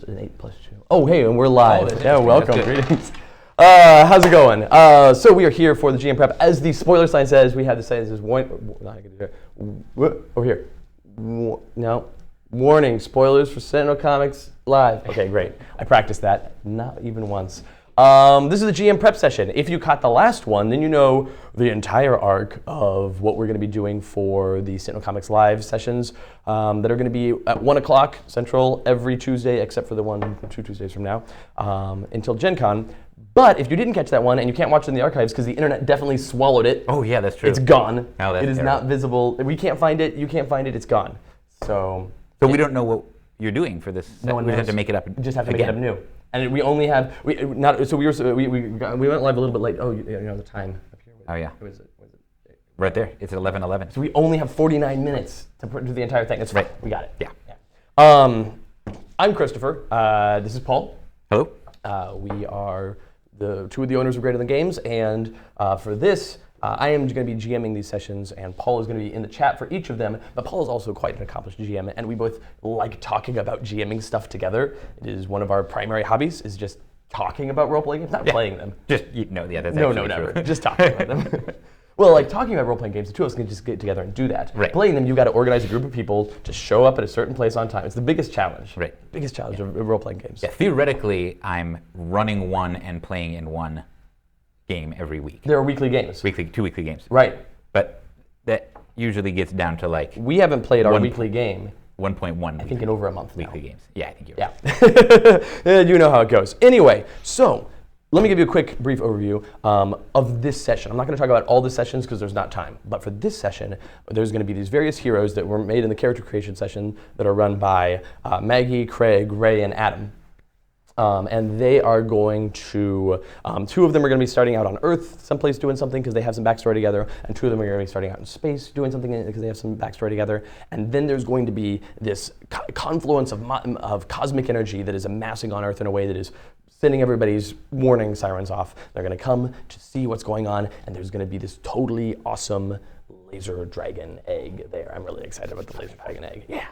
an 8 plus 2. Oh, hey, and we're live. Oh, yeah, welcome. Greetings. How's it going? So we are here for the GM Prep. As the spoiler sign says, we have the sign that says, over here. No. Warning, spoilers for Sentinel Comics live. Okay, great. I practiced that, not even once. This is the GM Prep session. If you caught the last one, then you know the entire arc of what we're going to be doing for the Sentinel Comics live sessions that are going to be at 1 o'clock Central every Tuesday, except for the 2 Tuesdays from now, until Gen Con. But if you didn't catch that one and you can't watch it in the archives because the internet definitely swallowed it. Oh yeah, that's true. It's gone. Oh, that's it is terrible. not visible. We can't find it. You can't find it. It's gone. So we don't know what you're doing for this. No one we knows. have to make it up. We just have to again. make it up new. And we only have we went live a little bit late. Oh, you know the time up here. Oh yeah. Was it? Right there. It's 11:11. So we only have 49 minutes to do the entire thing. That's right. We got it. Yeah. I'm Christopher. This is Paul. Hello. We are the two of the owners of Greater Than Games, and for this, I am going to be GMing these sessions, and Paul is going to be in the chat for each of them. But Paul is also quite an accomplished GM, and we both like talking about GMing stuff together. It is one of our primary hobbies, is just talking about role-playing games, not playing them. That's Never. Just talking about them. Well, like talking about role-playing games, the two of us can just get together and do that. Right. Playing them, you've got to organize a group of people to show up at a certain place on time. It's the biggest challenge. Right. Biggest challenge of role-playing games. Yeah. Theoretically, I'm running one and playing in one game every week. There are weekly games. Two weekly games. Right. But that usually gets down to like We haven't played our weekly game, 1.1. I think, in over a month weekly now. games. Yeah, I think you're Yeah. You know how it goes. Anyway, so let me give you a quick, brief overview of this session. I'm not going to talk about all the sessions because there's not time. But for this session, there's going to be these various heroes that were made in the character creation session that are run by Maggie, Craig, Ray, and Adam. And they are going to, two of them are going to be starting out on Earth, someplace doing something because they have some backstory together, and two of them are going to be starting out in space doing something because they have some backstory together. And then there's going to be this confluence of cosmic energy that is amassing on Earth in a way that is sending everybody's warning sirens off. They're going to come to see what's going on, and there's going to be this totally awesome laser dragon egg there. I'm really excited about the laser dragon egg. Yeah.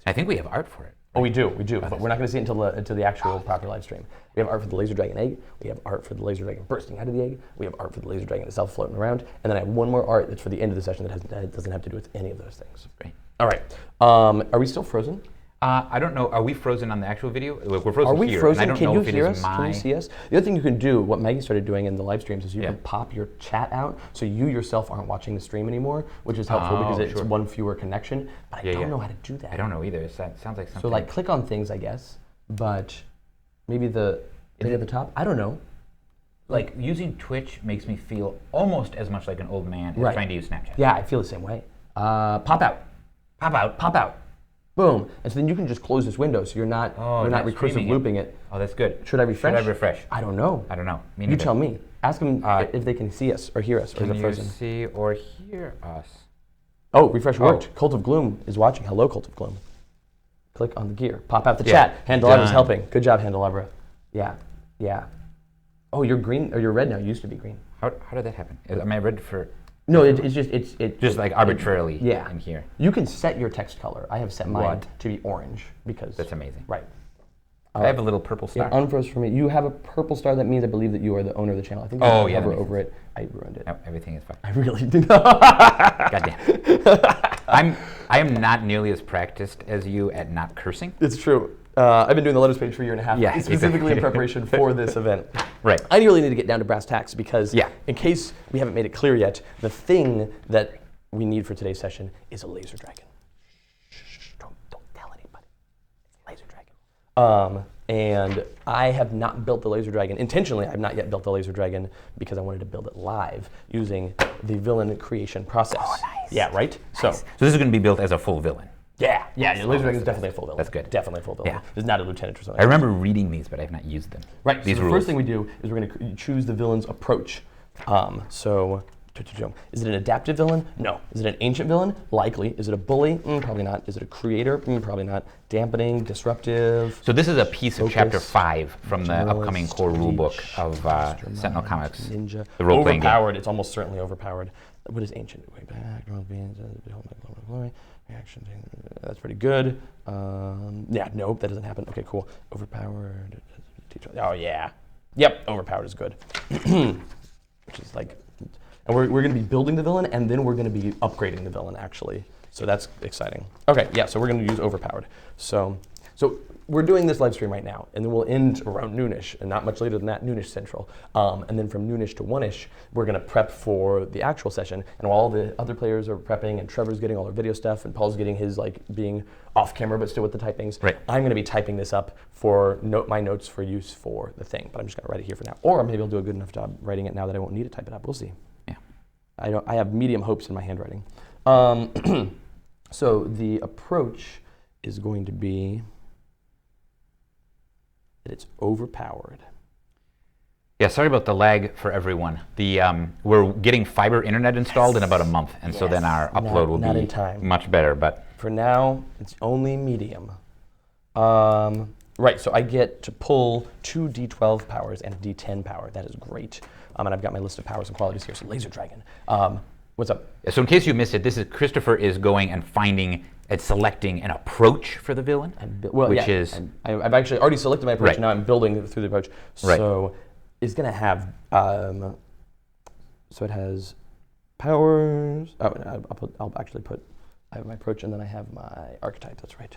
I think we have art for it. Oh, we do, but we're not going to see it until the actual proper live stream. We have art for the laser dragon egg, we have art for the laser dragon bursting out of the egg, we have art for the laser dragon itself floating around, and then I have one more art that's for the end of the session that doesn't have to do with any of those things. Great. All right, are we still frozen? I don't know. Are we frozen on the actual video? We're frozen Are we here. frozen? I don't Can know you if it hear is us? Can you see us? The other thing you can do, what Maggie started doing in the live streams, is you can pop your chat out, so you yourself aren't watching the stream anymore, which is helpful because it's one fewer connection. But I don't know how to do that. I don't know either. It sounds like something. So like click on things, I guess, but maybe the thing at the top. I don't know. Like using Twitch makes me feel almost as much like an old man as trying to use Snapchat. Yeah, I feel the same way. Pop out. Pop out. Pop out. Boom. And so then you can just close this window so you're not recursive looping it. Oh, that's good. Should I refresh? Should I refresh? I don't know. I don't know. Me You neither. tell me. Ask them if they can see us or hear us or is it frozen. Can you see or hear us? Oh, refresh worked. Cult of Gloom is watching. Hello, Cult of Gloom. Click on the gear. Pop out the chat. Handelabra's helping. Good job, Handelabra. Yeah. Yeah. Oh, you're green or you're red now. You used to be green. How did that happen? Am I red for? No, it's just like arbitrarily in here. You can set your text color. I have set mine to be orange because that's amazing. Right. I have a little purple star. Yeah, unfroze for me. You have a purple star. That means I believe that you are the owner of the channel. I think you hover over it. I ruined it. No, everything is fine. I really did not. Goddamn. I am not nearly as practiced as you at not cursing. It's true. I've been doing the letters page for a year and a half, specifically in preparation for this event. Right. I really need to get down to brass tacks because, in case we haven't made it clear yet, the thing that we need for today's session is a laser dragon. Shh, don't tell anybody. It's a laser dragon. And I have not built the laser dragon. Intentionally, I've not yet built the laser dragon because I wanted to build it live using the villain creation process. Oh, nice. Yeah, right? Nice. So this is going to be built as a full villain. Yeah, the laser dragon is definitely a full villain. That's good. Definitely a full villain. Yeah. It's not a lieutenant or something. I remember reading these, but I have not used them. Right, these so the rules. first thing we do is we're going to choose the villain's approach. So Is it an adaptive villain? No. Is it an ancient villain? Likely. Is it a bully? Probably not. Is it a creator? Probably not. Dampening, disruptive. So this is a piece of Chapter 5 from the generalist, upcoming core rulebook of Sentinel Comics. Ninja. The role-playing game. Overpowered. It's almost certainly overpowered. What is ancient? Way back. Reaction. That's pretty good. Yeah. Nope. That doesn't happen. Okay. Cool. Overpowered. Oh yeah. Yep. Overpowered is good. Which is like. And we're going to be building the villain, and then we're going to be upgrading the villain, actually. So that's exciting. Okay, yeah, so we're going to use Overpowered. So we're doing this live stream right now, and then we'll end around noonish, and not much later than that, noonish central. And then from noonish to one-ish, we're going to prep for the actual session. And while all the other players are prepping, and Trevor's getting all their video stuff, and Paul's getting his, like, being off camera, but still with the typings, right. I'm going to be typing this up for my notes for use for the thing. But I'm just going to write it here for now. Or maybe I'll do a good enough job writing it now that I won't need to type it up. We'll see. I have medium hopes in my handwriting. So the approach is going to be that it's overpowered. Yeah, sorry about the lag for everyone. We're getting fiber internet installed in about a month, and so then our upload will be much better. But for now, it's only medium. Right, so I get to pull 2 D12 powers and a D10 power. That is great. And I've got my list of powers and qualities here. So Laser Dragon. What's up? So in case you missed it, this is Christopher is going and finding and selecting an approach for the villain, I've actually already selected my approach. Right. Now I'm building through the approach. Right. So it's going to have. So it has powers. Oh, I'll actually put. I have my approach, and then I have my archetype. That's right.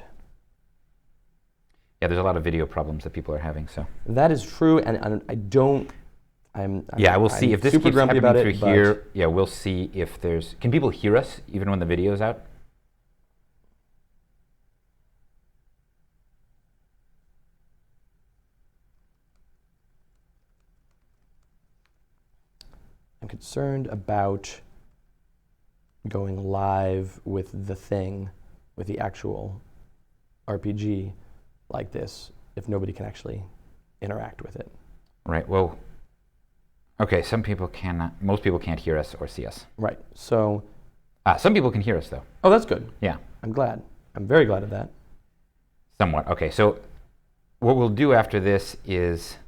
Yeah, there's a lot of video problems that people are having. So that is true, and I don't. We'll see if this super keeps grumpy happening about through it, here. Yeah, we'll see if there's. Can people hear us even when the video's out? I'm concerned about going live with the thing, with the actual RPG like this, if nobody can actually interact with it. Right, well, okay, some people cannot, most people can't hear us or see us. Right, so. Some people can hear us though. Oh, that's good. Yeah. I'm glad. I'm very glad of that. Somewhat, okay, so what we'll do after this is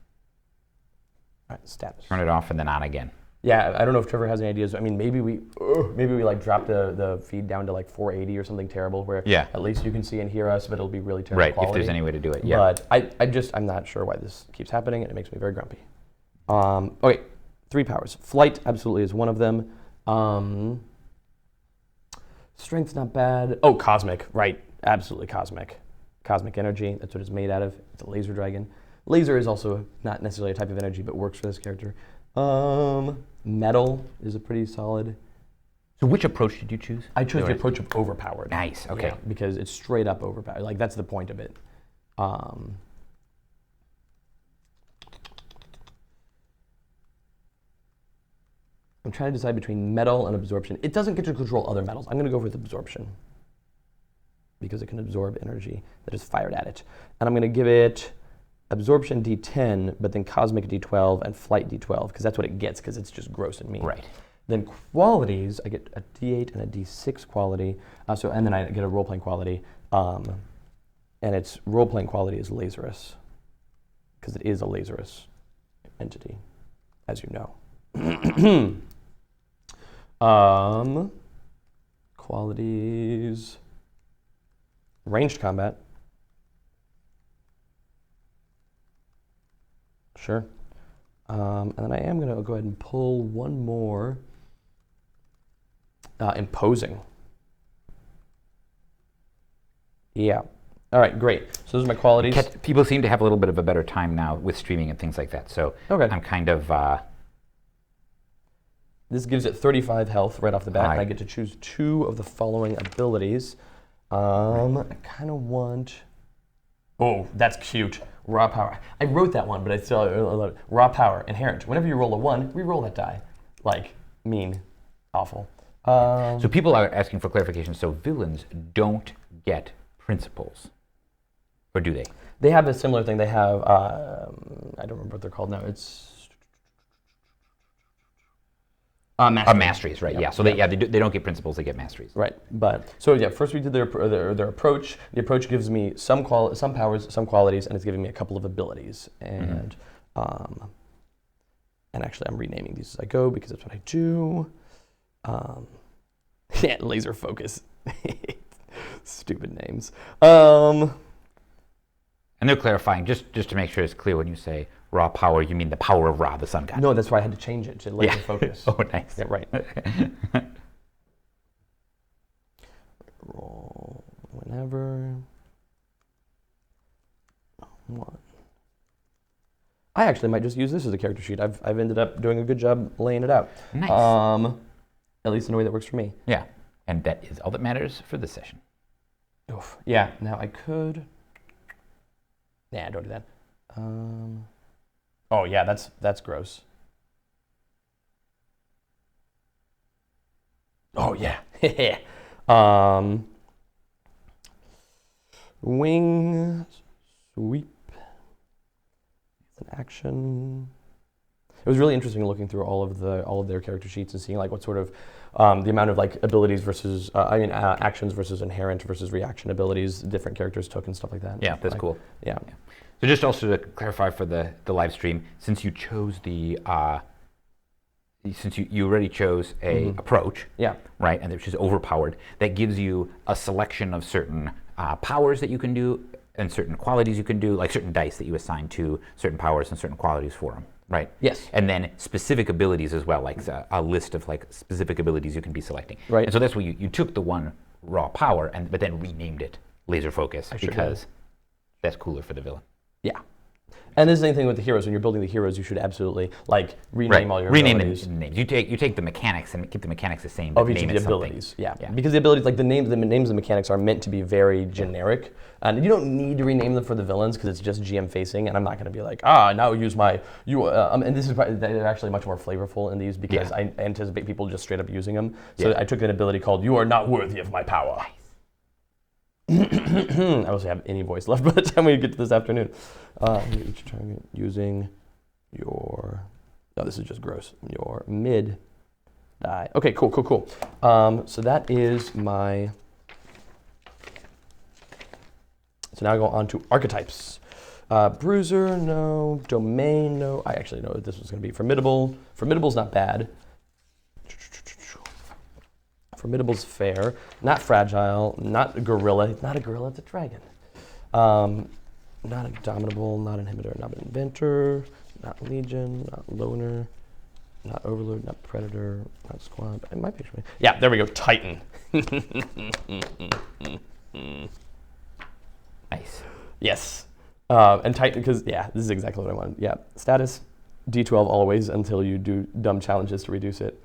all right, status. Turn it off and then on again. Yeah, I don't know if Trevor has any ideas. I mean, maybe we like drop the feed down to like 480 or something terrible, where at least you can see and hear us, but it'll be really terrible quality. Right, if there's any way to do it. Yeah. But I'm not sure why this keeps happening, and it makes me very grumpy. Okay, 3 powers. Flight absolutely is one of them. Strength's not bad. Oh, cosmic, right? Absolutely cosmic. Cosmic energy. That's what it's made out of. It's a laser dragon. Laser is also not necessarily a type of energy, but works for this character. Metal is a pretty solid. So which approach did you choose? I chose the approach of overpowered. Nice, okay. Yeah, because it's straight up overpowered. Like, that's the point of it. I'm trying to decide between metal and absorption. It doesn't get to control other metals. I'm going to go with absorption because it can absorb energy that is fired at it. And I'm going to give it absorption D10, but then cosmic D12 and flight D12, because that's what it gets, because it's just gross and mean. Right. Then qualities, I get a D8 and a D6 quality, and then I get a role-playing quality, and its role-playing quality is Lazarus, because it is a Lazarus entity, as you know. Qualities, ranged combat. Sure. And then I am going to go ahead and pull one more. Imposing. Yeah. All right, great. So those are my qualities. People seem to have a little bit of a better time now with streaming and things like that. So I'm kind of... This gives it 35 health right off the bat, and I get to choose 2 of the following abilities. I kind of want... Oh, that's cute. Raw power. I wrote that one, but I still love it. Raw power, inherent. Whenever you roll a 1, re-roll that die. Like, mean, awful. So people are asking for clarification. So villains don't get principles, or do they? They have a similar thing. They have, I don't remember what they're called now. It's Masteries, right? Yeah. So they don't get principles; they get masteries. Right. But so yeah, first we did their approach. The approach gives me some powers, some qualities, and it's giving me a couple of abilities. And and actually, I'm renaming these as I go because that's what I do. Yeah, laser focus. Stupid names. And they're clarifying just to make sure it's clear when you say raw power, you mean the power of Ra, the sun god. No, that's why I had to change it to laser focus. Oh, nice. Yeah, right. Roll whenever. One. I actually might just use this as a character sheet. I've ended up doing a good job laying it out. Nice. At least in a way that works for me. Yeah, and that is all that matters for this session. Oof. Yeah. Now I could. Nah, don't do that. Oh yeah, that's gross. Oh yeah. Wing sweep. It's an action. It was really interesting looking through all of their character sheets and seeing like what sort of the amount of like abilities versus actions versus inherent versus reaction abilities different characters took and stuff like that. Yeah, that's cool. Yeah. So just also to clarify for the live stream, since you chose since you already chose a approach, right, and which is overpowered, that gives you a selection of certain powers that you can do and certain qualities you can do, like certain dice that you assign to certain powers and certain qualities for them, right? Yes. And then specific abilities as well, like a list of like specific abilities you can be selecting. Right. And so that's why you took the one raw power but then renamed it laser focus because that's cooler for the villain. Yeah. And this is the same thing with the heroes. When you're building the heroes, you should absolutely like rename all your abilities. Rename the names. You take the mechanics and keep the mechanics the same. Of each of the abilities, yeah. Because the abilities, like the names of the mechanics are meant to be very generic. And you don't need to rename them for the villains because it's just GM facing. And I'm not going to be like, now use my, and this is probably, they're actually much more flavorful in these because I anticipate people just straight up using them. So I took an ability called, "You are not worthy of my power." I don't have any voice left by the time we get to this afternoon. Each target using your, this is just gross, your mid die. Okay, cool. So that is my, so now I go on to archetypes. Bruiser, no. Domain, no. I actually know what this was going to be. Formidable. Formidable's not bad. Formidable's fair. Not fragile. Not gorilla. Not a gorilla, it's a dragon. Not indomitable. Not inhibitor. Not inventor. Not legion. Not loner. Not overlord. Not predator. Not squad. It might be. Yeah, there we go. Titan. Nice. Yes. And Titan, because, this is exactly what I wanted. Yeah. Status, D12 always until you do dumb challenges to reduce it.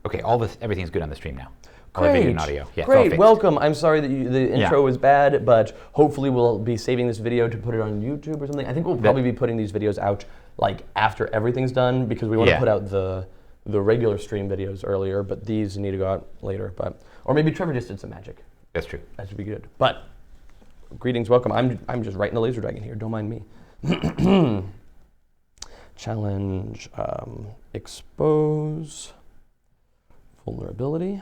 Okay, everything's good on the stream now. Great. And audio. Yeah, great. Welcome. I'm sorry that the intro was bad, but hopefully we'll be saving this video to put it on YouTube or something. I think we'll probably be putting these videos out like after everything's done because we want to put out the regular stream videos earlier, but these need to go out later. Or maybe Trevor just did some magic. That's true. That should be good. But greetings, welcome. I'm just writing the laser dragon here. Don't mind me. Challenge, expose, vulnerability.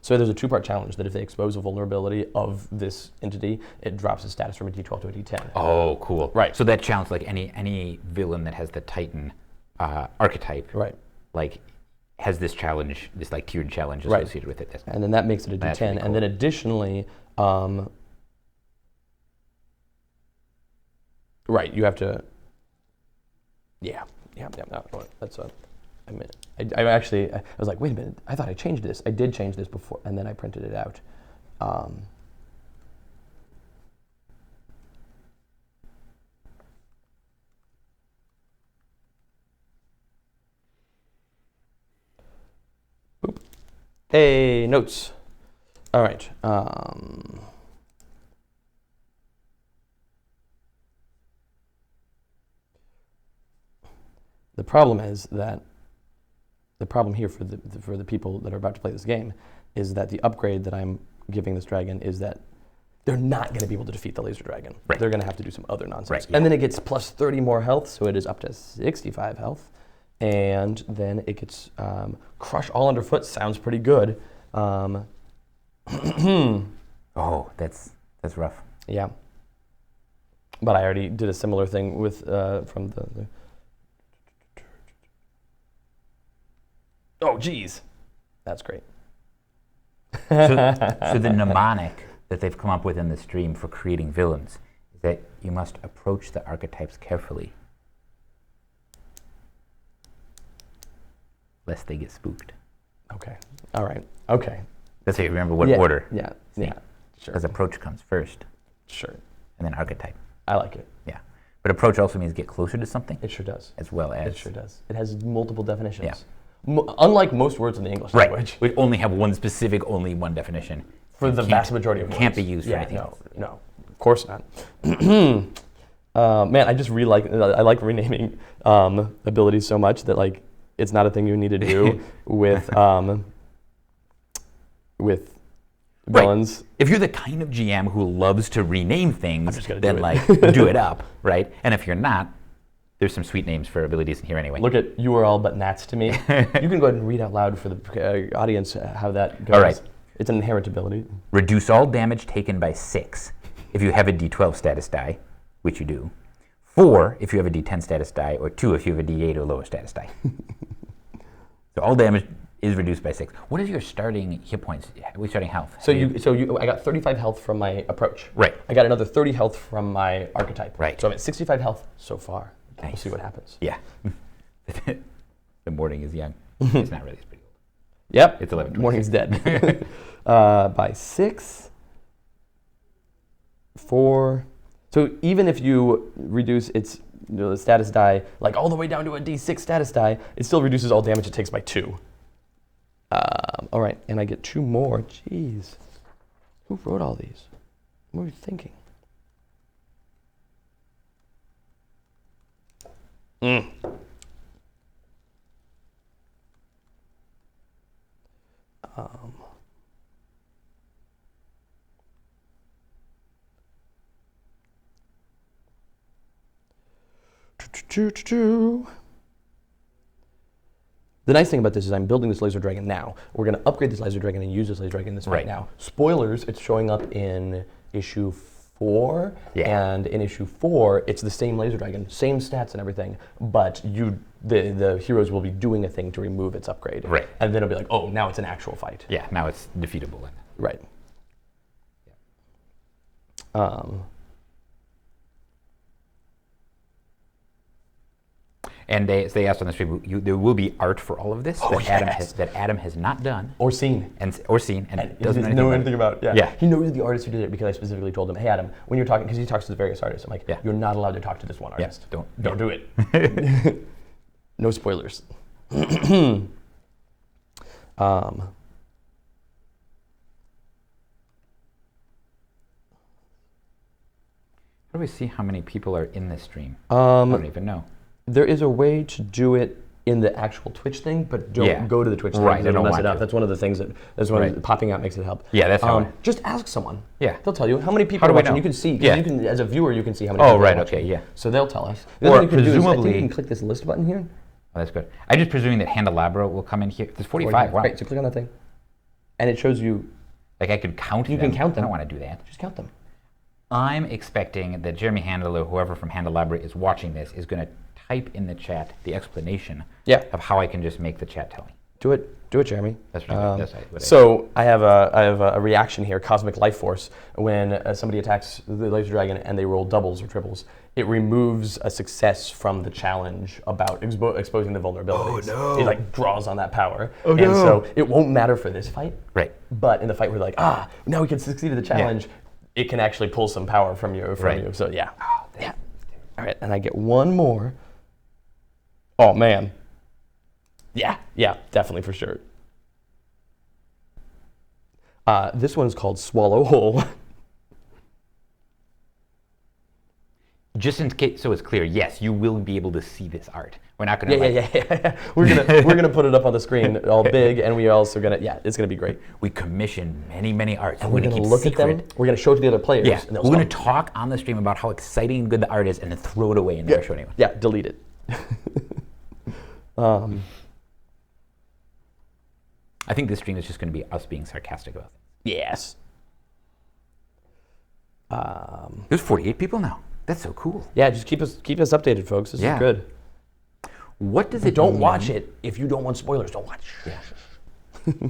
So there's a two-part challenge that if they expose a vulnerability of this entity, it drops its status from a D12 to a D10. Oh, cool. Right. So that challenge, like any villain that has the Titan archetype, right, like has this challenge, this like tiered challenge associated with it. And then that makes it a D10. Really cool. And then additionally, right, you have to. Yeah. That's a. I was like, wait a minute, I thought I changed this. I did change this before, and then I printed it out. Boop. Hey, notes. All right. The problem is that the problem here for the people that are about to play this game is that the upgrade that I'm giving this dragon is that they're not going to be able to defeat the laser dragon. Right. They're going to have to do some other nonsense. Right, And then it gets plus 30 more health, so it is up to 65 health. and then it gets crushed all underfoot. Sounds pretty good. Oh, that's rough. Yeah. But I already did a similar thing with from the oh, geez. That's great. So the mnemonic that they've come up with in the stream for creating villains is that you must approach the archetypes carefully, lest they get spooked. Okay. All right. Okay. That's how you remember what Yeah. order. Yeah. See? Yeah. Sure. Because approach comes first, Sure. and then archetype. I like it. Yeah. But approach also means get closer to something, It sure does. as well as It sure does. It has multiple definitions. Yeah. Unlike most words in the English right. language. We only have one specific, only one definition. For the Can't- vast majority of words. Can't be used for Yeah, anything no, else. no, of course not. Man, I just I like renaming abilities so much that like it's not a thing you need to do with villains. Right. If you're the kind of GM who loves to rename things, just gonna then do it. like do it up, right? And if you're not, there's some sweet names for abilities in here anyway. Look at you are all but gnats to me. You can go ahead and read out loud for the audience how that goes. All right. It's an inherent ability. Reduce all damage taken by 6 if you have a D12 status die, which you do. 4 if you have a D10 status die, or 2 if you have a D8 or lower status die. So all damage is reduced by 6. What is your starting hit points? Are we starting health? So I got 35 health from my approach. Right. I got another 30 health from my archetype. Right. So I'm at 65 health so far. We'll Nice. see what happens. Yeah. The morning is young. It's not really, it's pretty old. Yep. It's 11:26. Morning's dead. By 6, 4. So even if you reduce its the status die like all the way down to a D6 status die, it still reduces all damage it takes by 2. All right, and I get 2 more. Jeez. Who wrote all these? What were you thinking? The nice thing about this is I'm building this laser dragon now. We're going to upgrade this laser dragon and use this laser dragon in this fight Right. now. Spoilers, it's showing up in issue 4, and in issue 4, it's the same laser dragon, same stats and everything, but the heroes will be doing a thing to remove its upgrade. Right. And then it'll be like, oh, now it's an actual fight. Yeah, now it's defeatable. Right. And they asked on the stream, there will be art for all of this that Adam has not done Or seen. and Doesn't know anything about. Yeah. Yeah. He knows the artist who did it because I specifically told him, hey Adam, when you're talking, because he talks to the various artists, I'm like, Yeah. you're not allowed to talk to this one Yeah, artist. don't do it. No spoilers. How do we see how many people are in this stream? I Um, don't even know. There is a way to do it in the actual Twitch thing, but don't go to the Twitch thing. Right, I It'll don't mess want it up. to. That's one of the things popping out makes it help. Yeah, that's how Just ask someone. Yeah. They'll tell you how many people How do are we watching. know? You can see. 'Cause Yeah. You can, as a viewer, you can see how many Oh, people right, are watching. okay, yeah. So they'll tell us. The Or other thing you can do is, I think presumably- you can click this list button here. Oh, that's good. I'm just presuming that Handelabra will come in here. There's 45. Wow. Right, so click on that thing. And it shows you, Like I could count You them. can count them. I don't want to do that. just count them. I'm expecting that Jeremy Handel or whoever from Handelabra is watching this is going to type in the chat the explanation of how I can just make the chat tell me. Do it, Jeremy. That's what So I have a reaction here, Cosmic Life Force. When somebody attacks the laser dragon and they roll doubles or triples, it removes a success from the challenge about exposing the vulnerabilities. Oh, no. It like draws on that power. Oh, and no. so it won't matter for this fight. Right. But in the fight where like, now we can succeed at the challenge, it can actually pull some power from you. So yeah. Yeah. All right, and I get one more. Oh man. Yeah, definitely for sure. This one's called Swallow Whole. Just in case, so it's clear, yes, you will be able to see this art. We're not going to Yeah. We're gonna put it up on the screen all big, and we also it's gonna be great. We commission many arts. And we're gonna look at them. We're gonna show it to the other players. Yeah, and we're going to talk on the stream about how exciting and good the art is, and then throw it away and never show anyone. Yeah, delete it. I think this stream is just going to be us being sarcastic about it. Yes. There's 48 people now. That's so cool. Yeah, just keep us updated, folks. This is good. What does it Don't mean? watch it if you don't want spoilers. Don't watch. Yeah.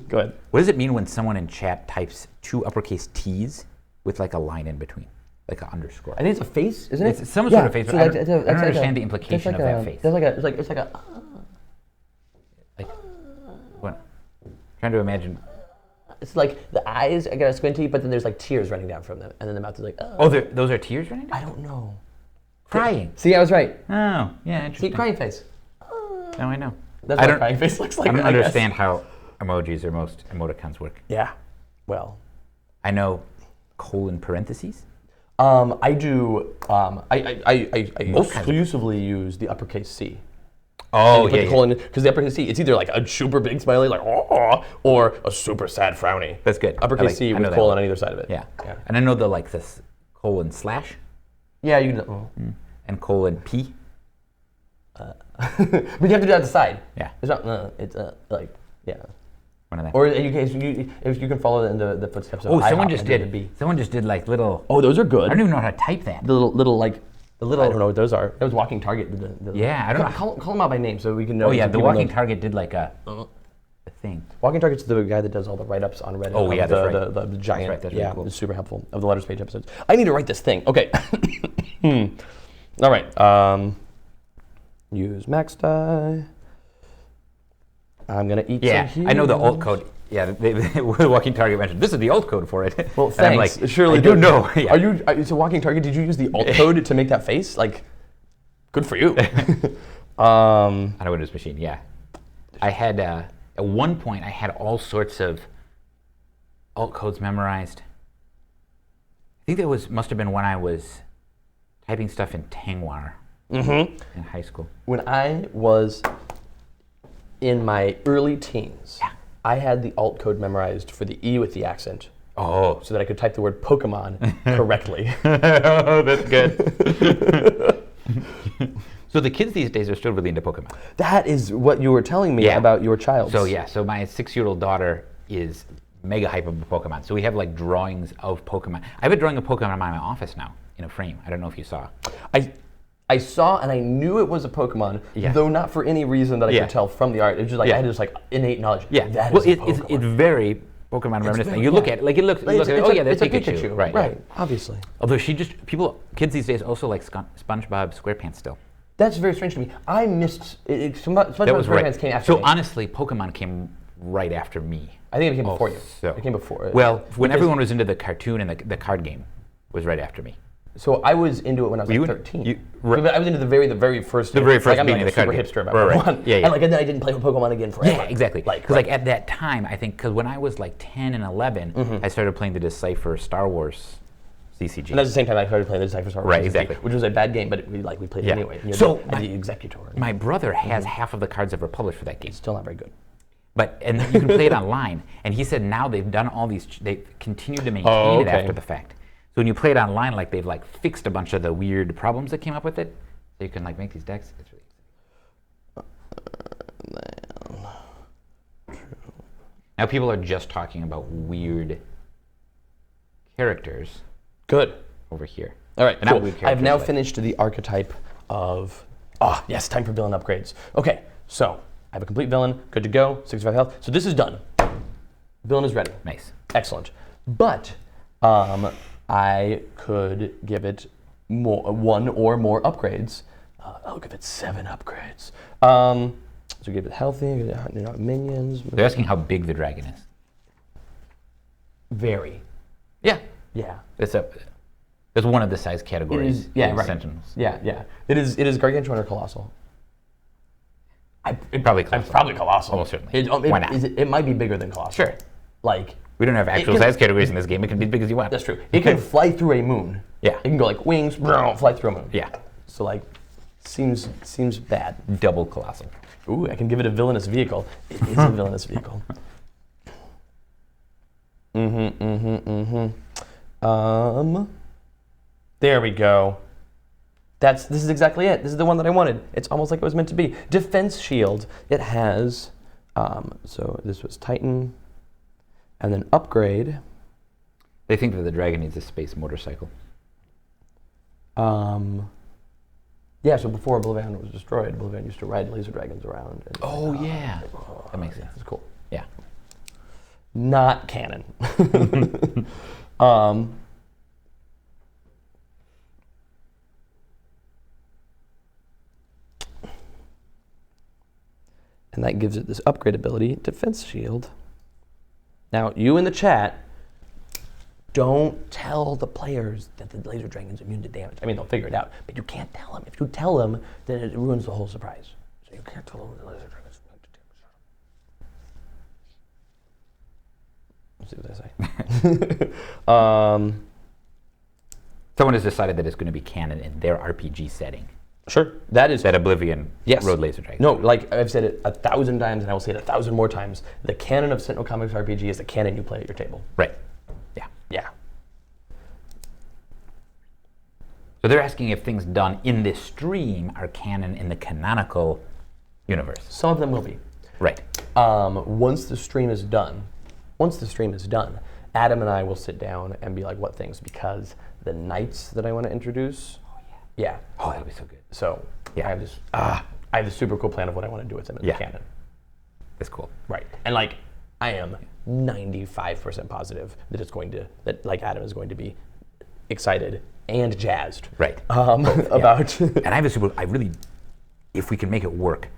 Go ahead. What does it mean when someone in chat types 2 uppercase T's with like a line in between, like an underscore? I think it's a face, isn't it? It's some sort of face. So But like, I don't understand the implication of that face. There's like a, it's like a. Like, what? Trying to imagine. It's like the eyes are kind of squinty, but then there's like tears running down from them, and then the mouth is like. Oh, those are tears running down? I don't know. Crying. See, I was right. Oh, yeah, interesting. See, crying face. No, I know. That's what a crying face looks like. I don't understand how emojis or most emoticons work. Yeah. Well. I know colon parentheses. I do. I exclusively use the uppercase C. Oh, yeah. Because the uppercase C, it's either like a super big smiley, like oh, or a super sad frowny. That's good. Uppercase C with colon on either side of it. Yeah. And I know this colon slash. Yeah, you can. And colon P. But you have to do that at the side. Yeah. It's not. It's like yeah. One of them. Or if you can follow in the footsteps of someone just did like little. Oh, those are good. I don't even know how to type that. The little. I don't know what those are. That was Walking Target. Yeah, I don't know. Call them out by name so we can know. Oh yeah, the Walking Target did like a thing. Walking Target's the guy that does all the write-ups on Reddit. Oh yeah, that's right. The giant. That's right. That's really cool. It's super helpful of the Letters Page episodes. I need to write this thing. Okay. All right. Use max die. I'm gonna eat. Yeah, some I know the alt code. Yeah, the Walking Target mentioned this is the alt code for it. Well, thanks. And I'm like, surely I don't know. Yeah. It's a Walking Target. Did you use the alt code to make that face? Like, good for you. On a Windows machine, yeah. I had at one point I had all sorts of alt codes memorized. I think that must have been when I was typing stuff in Tangwar in high school. When I was in my early teens, I had the alt code memorized for the E with the accent. Oh. So that I could type the word Pokemon correctly. Oh, that's good. So the kids these days are still really into Pokemon. That is what you were telling me about your child. So so my 6-year-old daughter is mega hype about Pokemon. So we have like drawings of Pokemon. I have a drawing of Pokemon in my office now in a frame. I don't know if you saw. I saw and I knew it was a Pokemon, though not for any reason that I could tell from the art. It was just like I had just like innate knowledge. Yeah, it's very Pokemon reminiscent. You look at it, like it looks. That's Pikachu. Right. Obviously. Although kids these days also like SpongeBob SquarePants still. That's very strange to me. I missed SpongeBob SquarePants came after me. So honestly, Pokemon came right after me. I think it came before you. It came before. Well, when everyone was into the cartoon and the card game was right after me. So I was into it when I was like 13. I was into the very first. The very first I'm beginning like of the super card hipster about Right. Pokemon. Yeah. And then I didn't play Pokemon again forever. Yeah, exactly. Because at that time, I think, because when I was like 10 and 11, I started playing the Decipher Star Wars CCG. And that's the same time I started playing the Decipher Star Wars Right, CCG, exactly. Which was a bad game, but we played it anyway. So the Executor. My brother has half of the cards ever published for that game. It's still not very good. And you can play it online. And he said now they've done all these, they continue to maintain it after the fact. So when you play it online, like they've like fixed a bunch of the weird problems that came up with it, so you can like make these decks. It's really exciting. Now people are just talking about weird characters. Good. Over here. All right. Cool. I've now like finished the archetype of. Yes, time for villain upgrades. Okay, so I have a complete villain, good to go, 65 health. So this is done. Villain is ready. Nice. Excellent. But I could give it one or more upgrades. I'll give it 7 upgrades. So give it healthy, minions. They're asking how big the dragon is. Very. Yeah. Yeah. It's one of the size categories. Sentinels. Yeah. It is gargantuan or colossal. Probably colossal. Probably colossal. Almost certainly. Why not? It might be bigger than colossal. Sure. Like. We don't have actual size categories in this game. It can be as big as you want. That's true. It can fly through a moon. Yeah. It can go like wings, fly through a moon. Yeah. So like, seems bad. Double colossal. Ooh, I can give it a villainous vehicle. It is a villainous vehicle. There we go. This is exactly it. This is the one that I wanted. It's almost like it was meant to be. Defense shield. It has, so this was Titan, and then upgrade. They think that the dragon needs a space motorcycle. Yeah, so before Oblivion was destroyed, Oblivion used to ride laser dragons around. And Yeah. That makes sense. It's cool. Yeah. Not canon. And that gives it this upgrade ability, defense shield. Now, you in the chat, don't tell the players that the laser dragon's immune to damage. I mean, they'll figure it out, but you can't tell them. If you tell them, then it ruins the whole surprise. So you can't tell them the laser dragon's immune to damage. Let's see what they say. Someone has decided that it's going to be canon in their RPG setting. Sure, that is that Oblivion rode laser dragons. No, like I've said it 1,000 times, and I will say it 1,000 more times. The canon of Sentinel Comics RPG is the canon you play at your table. Right. Yeah. Yeah. So they're asking if things done in this stream are canon in the canonical universe. Some of them will be. Right. Once the stream is done, Adam and I will sit down and be like, what things? Because the knights that I want to introduce. Yeah. Oh, that'll be so good. So yeah, I have this super cool plan of what I want to do with them in the canon. That's cool. Right. And like, I am 95% positive that like Adam is going to be excited and jazzed. Right. About. And if we can make it work,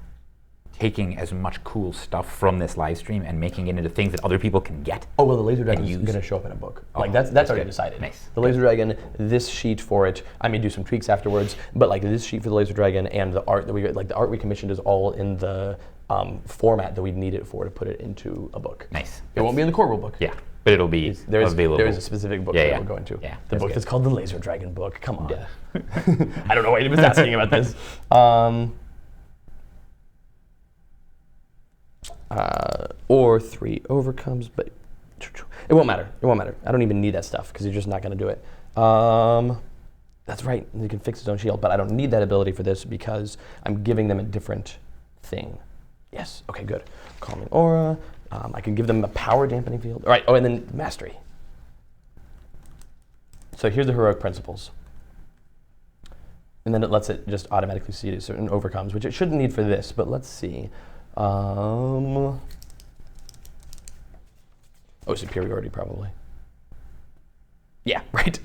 taking as much cool stuff from this live stream and making it into things that other people can get. Oh, well, the laser dragon is going to show up in a book. Like that's already decided. Nice. The laser dragon, this sheet for it, I may do some tweaks afterwards, but like this sheet for the laser dragon and the art that the art we commissioned is all in the format that we need it for to put it into a book. Nice. It won't be in the core rule book. Yeah, but it'll be available. There is a specific book that we'll go into. Yeah, the book that's called the Laser Dragon book. Come on. Yeah. I don't know why anybody's asking about this. Or 3 overcomes, but it won't matter. It won't matter. I don't even need that stuff because you're just not going to do it. That's right. He can fix his own shield, but I don't need that ability for this because I'm giving them a different thing. Yes. Okay. Good. Calming aura. I can give them a power dampening field. All right. Oh, and then mastery. So here's the heroic principles. And then it lets it just automatically see to certain overcomes, which it shouldn't need for this, but let's see. Superiority probably. Yeah, right.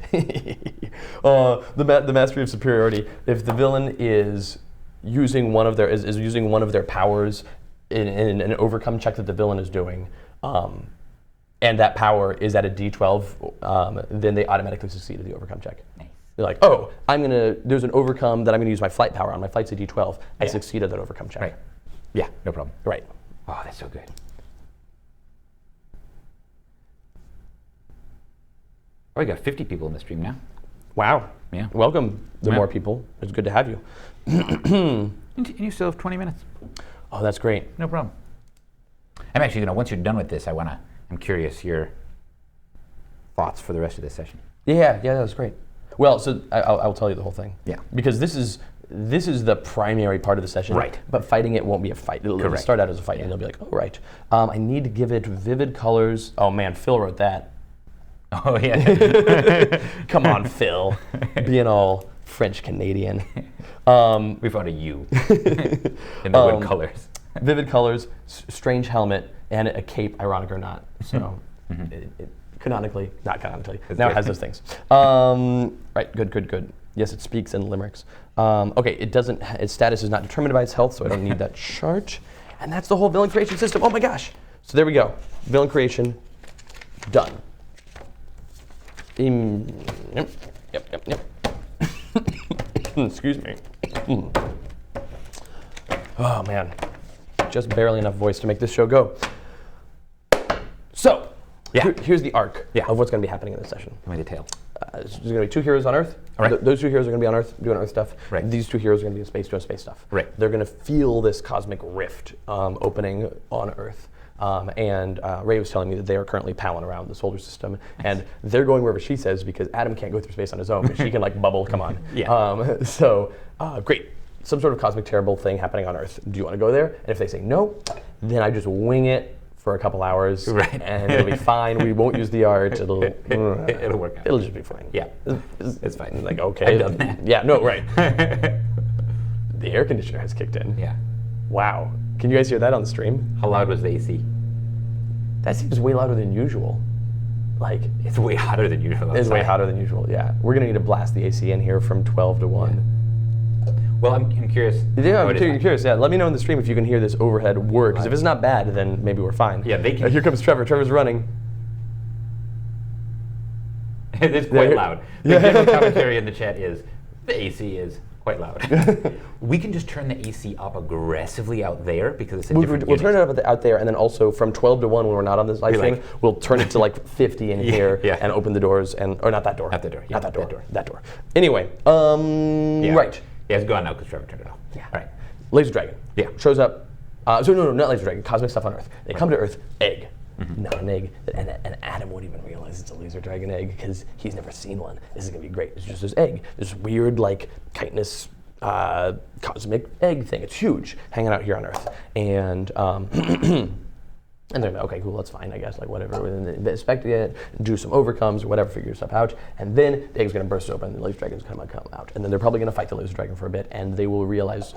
The mastery of superiority. If the villain is using one of their powers in an overcome check that the villain is doing, and that power is at a D12, then they automatically succeed at the overcome check. Nice. They're like, oh, there's an overcome that I'm gonna use my flight power on. My flight's a D12. I succeed at that overcome check. Right. Yeah, no problem. Right. Oh, that's so good. Oh, we got 50 people in the stream now. Wow. Yeah. Welcome, more people. It's good to have you. And you still have 20 minutes. Oh, that's great. No problem. I'm actually once you're done with this, I'm curious your thoughts for the rest of this session. Yeah, that's great. Well, so I'll tell you the whole thing. Yeah. Because this is the primary part of the session. Right. But fighting it won't be a fight. It'll start out as a fight, and they'll be like, oh, right. I need to give it vivid colors. Oh, man, Phil wrote that. Oh, yeah. Come on, Phil. Being all French-Canadian. We found a U in the wood colors. Vivid colors, strange helmet, and a cape, ironic or not. So canonically, not canonically, now it has those things. Right, good. Yes, it speaks in limericks. Okay, its status is not determined by its health, so I don't need that chart. And that's the whole villain creation system. Oh my gosh. So there we go. Villain creation, done. Yep. Excuse me. Oh man, just barely enough voice to make this show go. So, here's the arc of what's going to be happening in this session. Give me the detail. There's going to be 2 heroes on Earth. All right. Those 2 heroes are going to be on Earth doing Earth stuff. Right. These 2 heroes are going to be in space doing space stuff. Right. They're going to feel this cosmic rift opening on Earth. And Ray was telling me that they are currently palling around the solar system, and they're going wherever she says because Adam can't go through space on his own, but she can like bubble. Come on. Yeah. So great. Some sort of cosmic terrible thing happening on Earth. Do you want to go there? And if they say no, then I just wing it for a couple hours, right. and it'll be fine. We won't use the art. It'll work out. It'll just be fine. Yeah, it's fine. Like okay, I've done that. Yeah, no, right. The air conditioner has kicked in. Yeah. Wow. Can you guys hear that on the stream? How loud was the AC? That seems way louder than usual. Like it's way hotter than usual. It's way hotter than usual. Yeah, we're gonna need to blast the AC in here from 12 to 1. Yeah. Well, I'm curious. Yeah, I'm curious. Yeah, let me know in the stream if you can hear this overhead work. Because if it's not bad, then maybe we're fine. Yeah, they can. Here comes Trevor. Trevor's running. It's quite loud. The general commentary in the chat is the AC is quite loud. We can just turn the AC up aggressively out there because it's a different. We'll turn it up out there, and then also from 12 to 1 when we're not on this live stream, we'll turn it to like 50 in here and open the doors or not that door. Not that door. Not that door. That door. Anyway, right. Yeah, it's gone now because Trevor turned it off. Yeah. Right. Laser Dragon. Yeah. Shows up. So no, not Laser Dragon. Cosmic stuff on Earth. They come to Earth. Egg. Not an egg. And Adam won't even realize it's a Laser Dragon egg because he's never seen one. This is gonna be great. It's just this egg. This weird like chitinous cosmic egg thing. It's huge, hanging out here on Earth. And and they're like, okay, cool, that's fine, I guess, like whatever. And they inspect it, do some overcomes or whatever, figure stuff out, and then the egg's gonna burst open, and the laser dragon's gonna come out. And then they're probably gonna fight the laser dragon for a bit, and they will realize,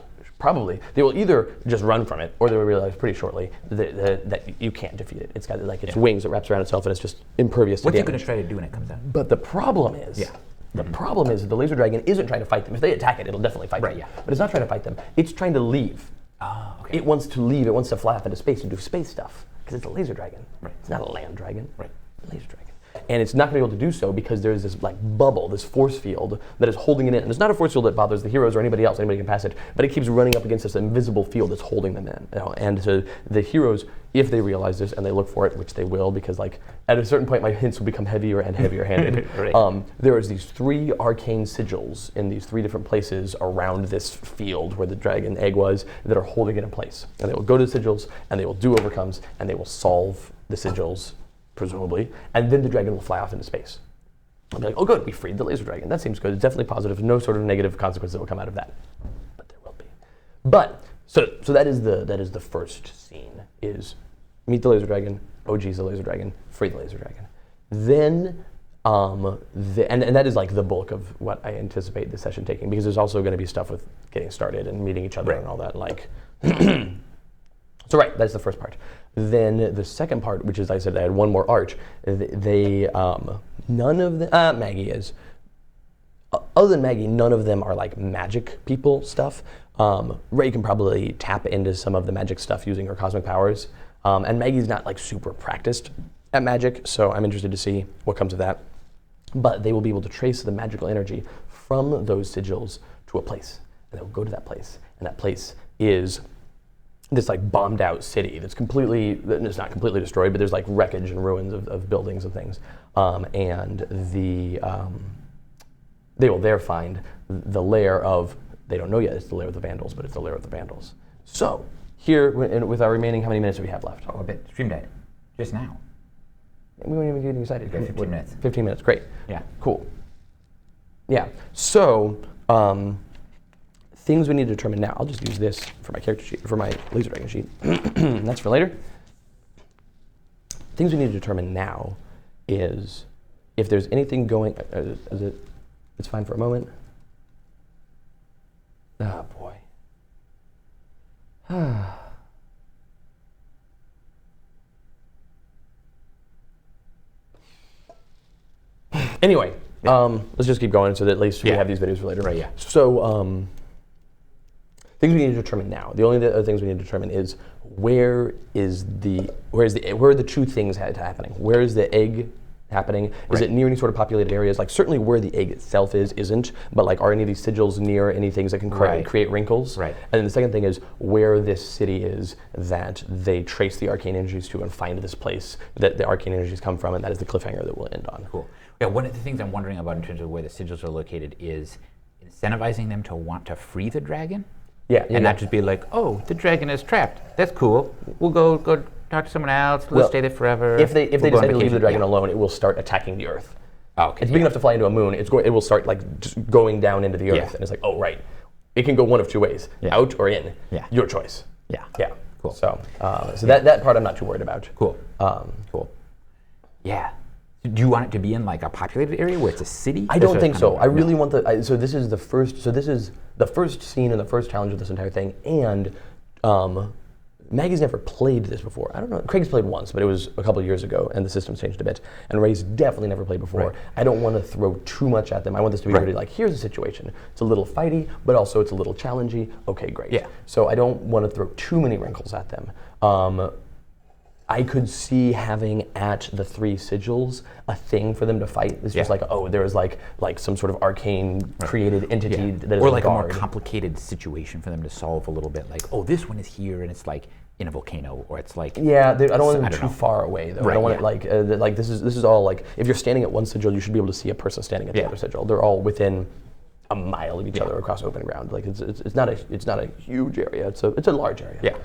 they will either just run from it, or they will realize pretty shortly that you can't defeat it. It's got like its wings that wraps around itself, and it's just impervious to damage. What's it gonna try to do when it comes out? But the problem is, the problem is that the laser dragon isn't trying to fight them. If they attack it, it'll definitely fight them. But it's not trying to fight them. It's trying to leave. Okay. It wants to leave. It wants to fly off into space and do space stuff. Because it's a laser dragon. Right. It's not a land dragon. Right. Laser dragon. And it's not going to be able to do so because there's this like bubble, this force field that is holding it in. And it's not a force field that bothers the heroes or anybody else. Anybody can pass it. But it keeps running up against this invisible field that's holding them in. And so the heroes, if they realize this and they look for it, which they will, because like at a certain point my hints will become heavier and heavier handed. Right. There is these 3 arcane sigils in these 3 different places around this field where the dragon egg was that are holding it in place. And they will go to the sigils and they will do overcomes and they will solve the sigils, presumably, and then the dragon will fly off into space. I'll be like, oh good, we freed the laser dragon. That seems good. It's definitely positive. No sort of negative consequences that will come out of that. But there will be. But so that is the first scene is meet the laser dragon, oh geez, the laser dragon, free the laser dragon. Then and that is like the bulk of what I anticipate the session taking, because there's also going to be stuff with getting started and meeting each other and all that. Like, so that's the first part. Then the second part, which is I said I had one more arch. They none of them Maggie is. Other than Maggie, none of them are like magic people stuff. Ray can probably tap into some of the magic stuff using her cosmic powers. And Maggie's not like super practiced at magic, so I'm interested to see what comes of that. But they will be able to trace the magical energy from those sigils to a place. And they'll go to that place. And that place is this like bombed out city that's it's not completely destroyed, but there's like wreckage and ruins of buildings and things. And they will there find the lair of, they don't know yet, it's the lair of the Vandals, but it's the lair of the Vandals. So here, with our remaining, how many minutes do we have left? Oh, a bit. Stream died. Just now. We weren't even getting excited. 15 minutes. 15 minutes, great. Yeah. Cool. Yeah, so things we need to determine now. I'll just use this for my character sheet, for my laser dragon sheet. That's for later. Things we need to determine now is if there's anything going, it's fine for a moment. Oh boy. Anyway, let's just keep going so that at least we have these videos for later. Right, yeah. So, things we need to determine now. The only other things we need to determine is where are the two things happening? Where is the egg happening? Is it near any sort of populated areas? Like certainly where the egg itself isn't, but like are any of these sigils near any things that can create wrinkles? Right. And then the second thing is where this city is that they trace the arcane energies to and find this place that the arcane energies come from, and that is the cliffhanger that we'll end on. Cool. Yeah, one of the things I'm wondering about in terms of where the sigils are located is incentivizing them to want to free the dragon. Yeah. And not just be like, oh, the dragon is trapped. That's cool. We'll go talk to someone else. We'll stay there forever. If they decide to leave the dragon alone, it will start attacking the Earth. Oh, okay. It's big enough to fly into a moon. It will start like just going down into the Earth, and it's like, oh right, it can go one of two ways, out or in. Yeah. Your choice. Yeah. Yeah. Cool. So that part I'm not too worried about. Cool. Cool. Yeah. Do you want it to be in like a populated area where it's a city? I don't think so. I really want so this is the first. So this is the first scene and the first challenge of this entire thing. And Maggie's never played this before. I don't know. Craig's played once, but it was a couple of years ago, and the system's changed a bit. And Ray's definitely never played before. Right. I don't want to throw too much at them. I want this to be really like, here's a situation. It's a little fighty, but also it's a little challengey. Okay, great. Yeah. So I don't want to throw too many wrinkles at them. I could see having at the 3 sigils a thing for them to fight. It's just like, oh, there is like some sort of arcane created entity that is or like a more complicated situation for them to solve a little bit. Like, oh, this one is here and it's like in a volcano, or it's like I don't want them too far away though. I don't want it like this is all like, if you're standing at one sigil, you should be able to see a person standing at the other sigil. They're all within a mile of each other across open ground. Like it's not a huge area. It's a large area. Yeah.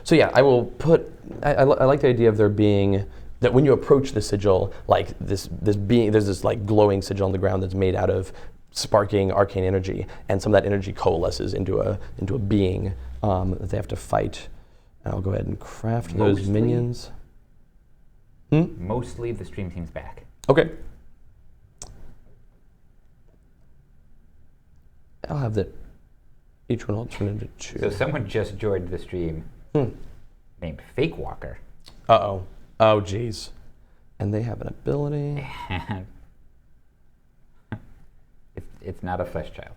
So yeah, I will put. I like the idea of there being that when you approach the sigil, like this being, there's this like glowing sigil on the ground that's made out of sparking arcane energy, and some of that energy coalesces into a being that they have to fight. I'll go ahead and craft those minions. Mostly the stream team's back. Okay. I'll have that. Each one will turn into 2. So someone just joined the stream. Named Fake Walker. Oh geez. And they have an ability. It's not a flesh child.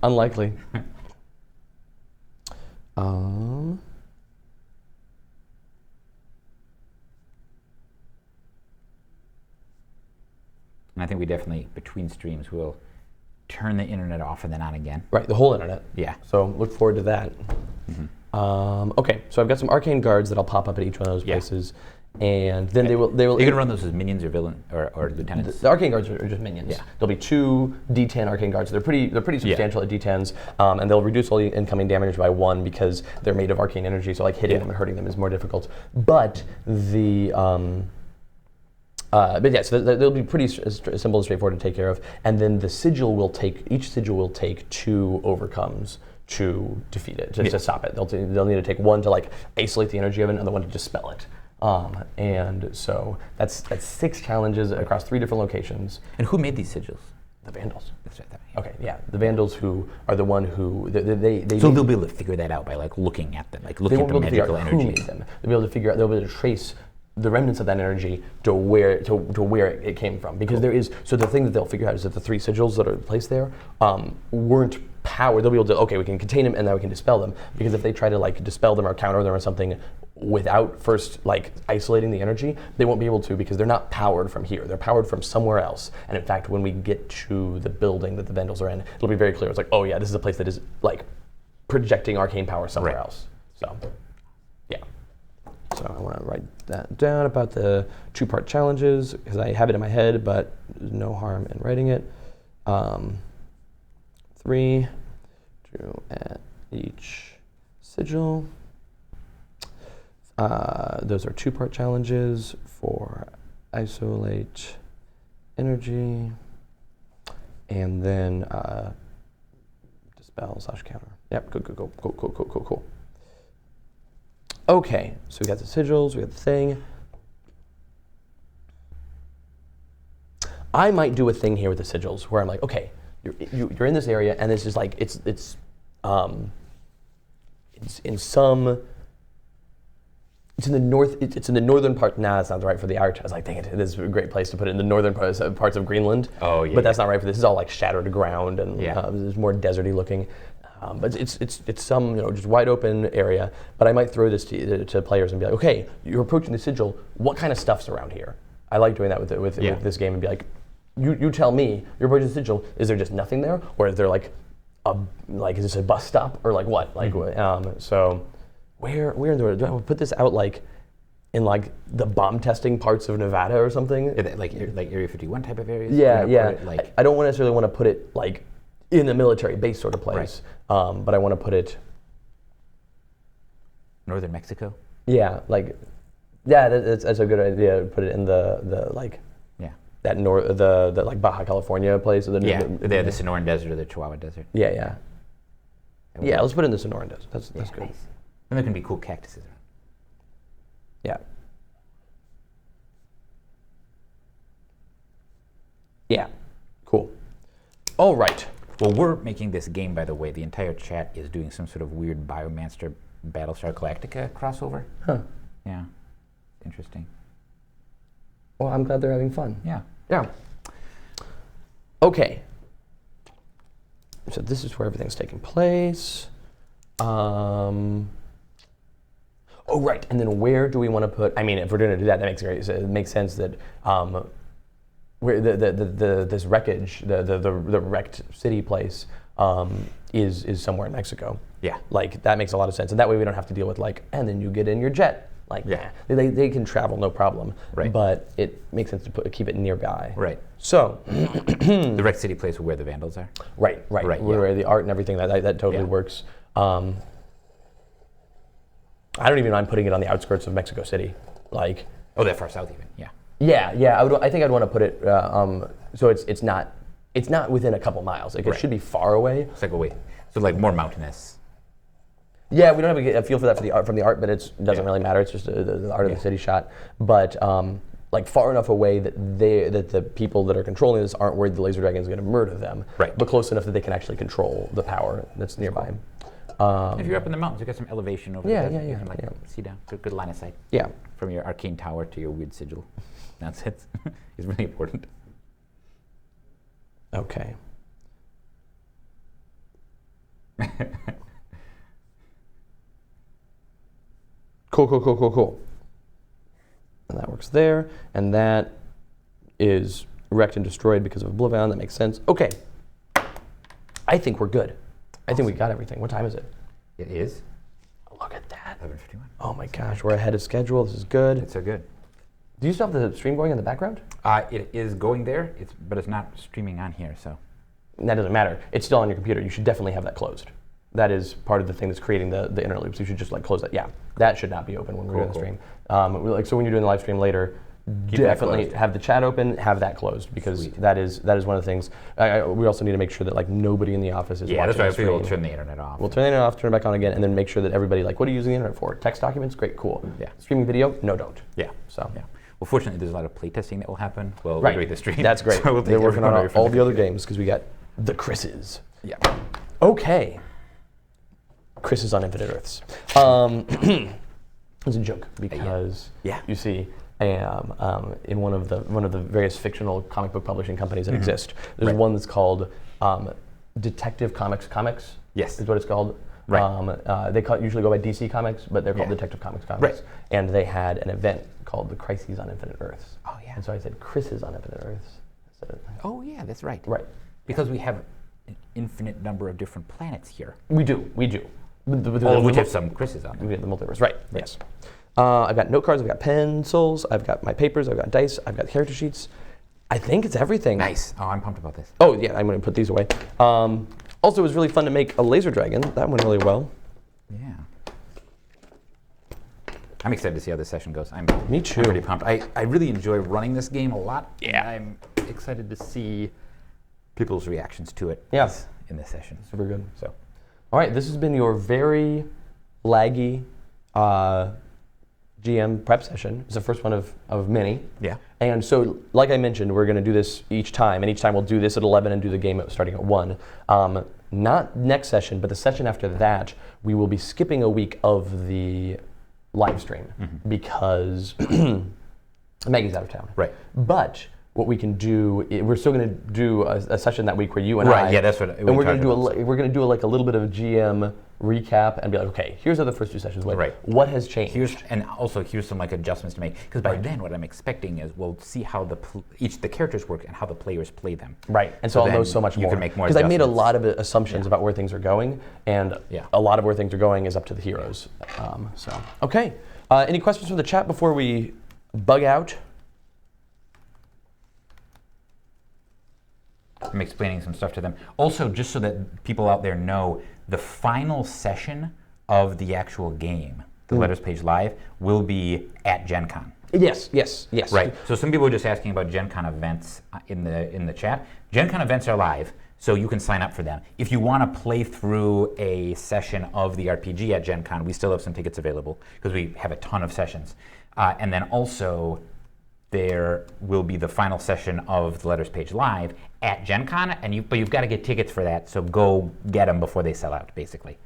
Unlikely. And I think we definitely, between streams, will turn the internet off and then on again. Right, the whole internet. Yeah. So look forward to that. Okay, so I've got some arcane guards that'll pop up at each one of those places, and then they will. You're gonna run those as minions or villain or lieutenants. The arcane guards are just minions. Yeah. There'll be 2 D10 arcane guards. They're pretty substantial at D10s, and they'll reduce all the incoming damage by 1 because they're made of arcane energy. So like hitting them and hurting them is more difficult. But the so they'll be pretty simple and straightforward to take care of. And then the sigil will take, each sigil will take 2 overcomes to defeat it, to stop it. They'll need to take 1 to like isolate the energy of it, and the 1 to dispel it. And so that's 6 challenges across 3 different locations. And who made these sigils? The Vandals. That's right. Okay, yeah, the Vandals, who are the one who they so they'll be able to figure that out by like looking at them, like looking at the magical energy. Who made them. They'll be able to figure out. They'll be able to trace the remnants of that energy to where it came from, because there is. So the thing that they'll figure out is that the 3 sigils that are placed there weren't powered. They'll be able to, okay, we can contain them and then we can dispel them, because if they try to like dispel them or counter them or something without first like isolating the energy, they won't be able to, because they're not powered from here. They're powered from somewhere else. And in fact, when we get to the building that the Vandals are in, it'll be very clear. It's like, oh yeah, this is a place that is like projecting arcane power somewhere else. So yeah. So I want to write that down about the 2-part challenges, because I have it in my head, but there's no harm in writing it. 3, 2 at each sigil. Those are 2-part challenges for isolate energy, and then dispel / counter. Yep, cool. Okay, so we got the sigils, we got the thing. I might do a thing here with the sigils where I'm like, okay, you're in this area, and this is like it's in some. It's in the north. It's in the northern part. Nah, that's not right for the art. I was like, dang it, this is a great place to put it in the northern parts of Greenland. Oh yeah. But that's not right for this. This is all like shattered ground, and it's more deserty looking. But it's some just wide open area. But I might throw this to players and be like, okay, you're approaching the sigil. What kind of stuff's around here? I like doing that with this game, and be like, you tell me, you're approaching the sigil. Is there just nothing there, or is there like is this a bus stop, or like what? Like so. Where in the world do I put this out, like in like the bomb testing parts of Nevada or something? Like Area 51 type of areas? Yeah. I don't necessarily want to put it like in a military base sort of place, but I want to put it Northern Mexico? Yeah, that's a good idea. Put it in the the like Baja California place. The Sonoran Desert or the Chihuahua Desert. Yeah. Yeah, let's put it in the Sonoran Desert. That's good. Nice. And there can be cool cactuses around. Yeah. Yeah. Cool. All right. Well, we're making this game, by the way. The entire chat is doing some sort of weird Biomancer Battlestar Galactica crossover. Huh. Yeah. Interesting. Well, I'm glad they're having fun. Yeah. Yeah. Okay. So this is where everything's taking place. Oh, right. And then where do we want to put? I mean, if we're going to do that, it makes sense that where this wreckage, the wrecked city place, is somewhere in Mexico. Yeah. Like that makes a lot of sense, and that way we don't have to deal with and then you get in your jet. They can travel no problem. Right. But it makes sense to keep it nearby. Right. So the wrecked city place where the Vandals are. Right. Where the art and everything that totally works. I don't even mind putting it on the outskirts of Mexico City, that far south even. Yeah. Yeah. I think I'd want to put it so it's not within a couple miles. It should be far away. It's so more mountainous. Yeah, we don't have a feel for that from the art, but it doesn't really matter. It's just the art of the city shot. But far enough away that the people that are controlling this aren't worried the laser dragon is going to murder them. Right. But close enough that they can actually control the power that's nearby. If you're up in the mountains, you've got some elevation over there. Yeah. You can see down. It's a good line of sight. Yeah. From your arcane tower to your weird sigil. That's it. It's really important. Okay. Cool. And that works there, and that is wrecked and destroyed because of Oblivion. That makes sense. Okay. I think we're good. I think we got everything. What time is it? It is. Look at that. 11:51. Oh my gosh, we're ahead of schedule. This is good. It's so good. Do you still have the stream going in the background? It is going there, but it's not streaming on here, so. That doesn't matter. It's still on your computer. You should definitely have that closed. That is part of the thing that's creating the inner loops. You should just close that. Yeah, that should not be open when we're doing the stream. So when you're doing the live stream later, definitely have the chat open, have that closed, because that is one of the things. We also need to make sure that nobody in the office is watching. That's right. We'll turn the internet off. We'll turn the internet off, turn it back on again, and then make sure that everybody what are you using the internet for? Text documents? Great, cool. Yeah. Streaming video? No, don't. Yeah. So. Yeah. Well, fortunately, there's a lot of playtesting that will happen while we're doing the stream. That's great. So they're working on all the other games because we got the Chris's. Yeah. Okay. Chris's on Infinite Earths. It's a joke because you see, in one of the various fictional comic book publishing companies that exist, there's one that's called Detective Comics. Yes. Is what it's called. Right. They usually go by DC Comics, but they're called Detective Comics. Right. And they had an event called the Crises on Infinite Earths. Oh yeah. And so I said Chris's on Infinite Earths. Oh yeah, that's right. Right. Because we have an infinite number of different planets here. We do. All of which have some Chris's on them. We have the multiverse. Right. Yes. I've got note cards, I've got pencils, I've got my papers, I've got dice, I've got character sheets. I think it's everything. Nice. Oh, I'm pumped about this. Oh yeah, I'm going to put these away. Also, it was really fun to make a laser dragon. That went really well. Yeah. I'm excited to see how this session goes. Me too. I'm pretty pumped. I really enjoy running this game a lot. Yeah. And I'm excited to see people's reactions to it. Yeah. In this session. Super good. So, all right, this has been your very laggy GM prep session. It's the first one of many. Yeah. And so, like I mentioned, we're going to do this each time, and each time we'll do this at 11 and do the game starting at 1. Not next session, but the session after that, we will be skipping a week of the live stream because Maggie's out of town. Right. But what we can do, we're still going to do a session that week where you and I. Right. Yeah, that's what. And we're going to do a little bit of a GM recap and be like, okay, here's how the first 2 sessions went. Right. What has changed? Here's some adjustments to make, because by then what I'm expecting is we'll see how the characters work and how the players play them. Right. And so I'll know so much more. You can make more because I made a lot of assumptions about where things are going, and a lot of where things are going is up to the heroes. Okay. Any questions from the chat before we bug out? I'm explaining some stuff to them. Also, just so that people out there know, the final session of the actual game the Letters Page Live, will be at Gen Con. Yes. Right. So some people were just asking about Gen Con events in the chat. Gen Con events are live, so you can sign up for them. If you want to play through a session of the RPG at Gen Con, we still have some tickets available because we have a ton of sessions. And then also, there will be the final session of the Letters Page Live at Gen Con, but you've got to get tickets for that, so go get them before they sell out, basically.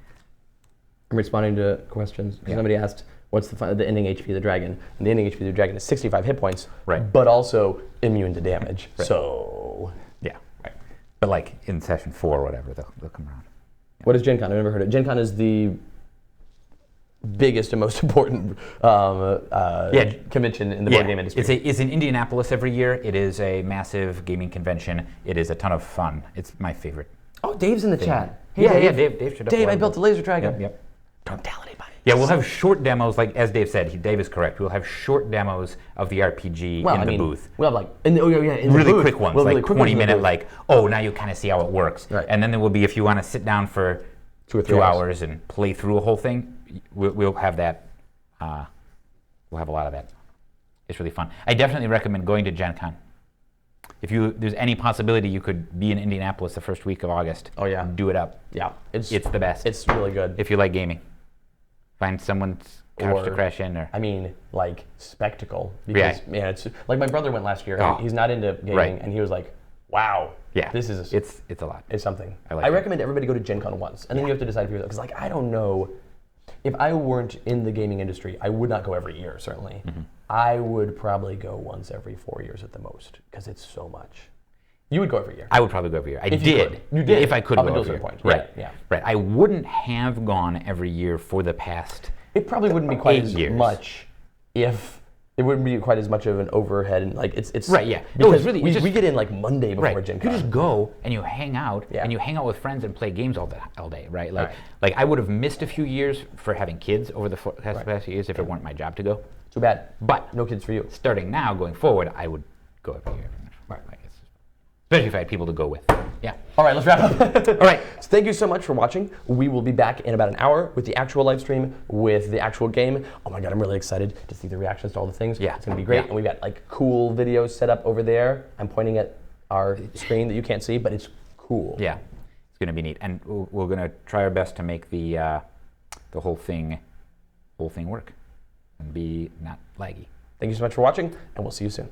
I'm responding to questions. Somebody asked, what's the ending HP of the dragon? And the ending HP of the dragon is 65 hit points, but also immune to damage. Right. So, yeah, right. But like in session 4 or whatever, they'll come around. Yeah. What is Gen Con? I've never heard of it. Gen Con is the biggest and most important convention in the board game industry. It's in Indianapolis every year. It is a massive gaming convention. It is a ton of fun. It's my favorite. Oh, Dave's in the chat. Hey, Dave showed up. Dave, I built a laser dragon. Yep. Don't tell anybody. Yeah, we'll have short demos, like as Dave said. Dave is correct. We'll have short demos of the RPG in the booth. We'll have really quick ones, like 20-minute, like, now you kind of see how it works. Right. And then there will be, if you want to sit down for 2 or 3 hours and play through a whole thing, we'll have that. We'll have a lot of that. It's really fun. I definitely recommend going to Gen Con. If there's any possibility you could be in Indianapolis the first week of August, do it up. Yeah, it's the best. It's really good. If you like gaming, find someone's couch to crash in, or like spectacle. Because it's like my brother went last year. And he's not into gaming, and he was like, "Wow, this is it's a lot. It's something." I recommend everybody go to Gen Con once, and then you have to decide for yourself. Because I don't know. If I weren't in the gaming industry, I would not go every year, certainly. Mm-hmm. I would probably go once every 4 years at the most, because it's so much. You would go every year. I would probably go every year. I did. You did. If I could go every year. Point. Right. Right. I wouldn't have gone every year for the past It probably wouldn't be quite as years. Much if it wouldn't be quite as much of an overhead, and it's right. Yeah, because we get in like Monday before Gen Con. You just go and you hang out and you hang out with friends and play games all day, right? Like I would have missed a few years for having kids over the past few years if it weren't my job to go. Too bad, but no kids for you. Starting now, going forward, I would go every year. Right. Especially if I had people to go with. Yeah. All right, let's wrap up. All right. So thank you so much for watching. We will be back in about an hour with the actual live stream, with the actual game. Oh my God, I'm really excited to see the reactions to all the things. Yeah. It's going to be great. Yeah. And we've got like cool videos set up over there. I'm pointing at our screen that you can't see, but it's cool. Yeah. It's going to be neat. And we're going to try our best to make the whole thing work and be not laggy. Thank you so much for watching, and we'll see you soon.